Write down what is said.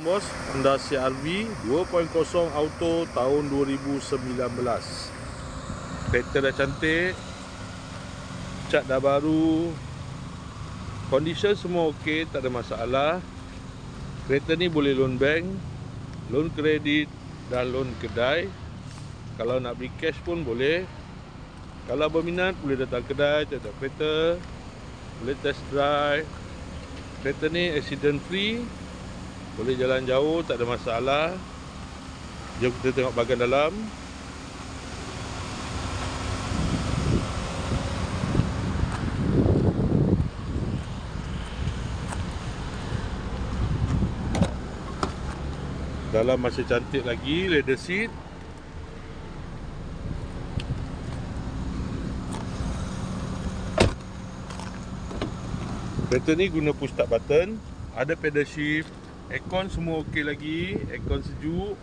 bos, Honda CR-V 2.0 auto tahun 2019. Kereta dah cantik, cat dah baru, condition semua okey, tak ada masalah. Kereta ni boleh loan bank, loan kredit dan loan kedai. Kalau nak beli cash pun boleh. Kalau berminat boleh datang kedai, tengok kereta, boleh test drive. Kereta ni accident free, boleh jalan jauh, tak ada masalah. Jom kita tengok bahagian dalam. Dalam masih cantik lagi, leather seat. Kereta ni guna push start button, ada pedal shift, aircon semua okey lagi, aircon sejuk.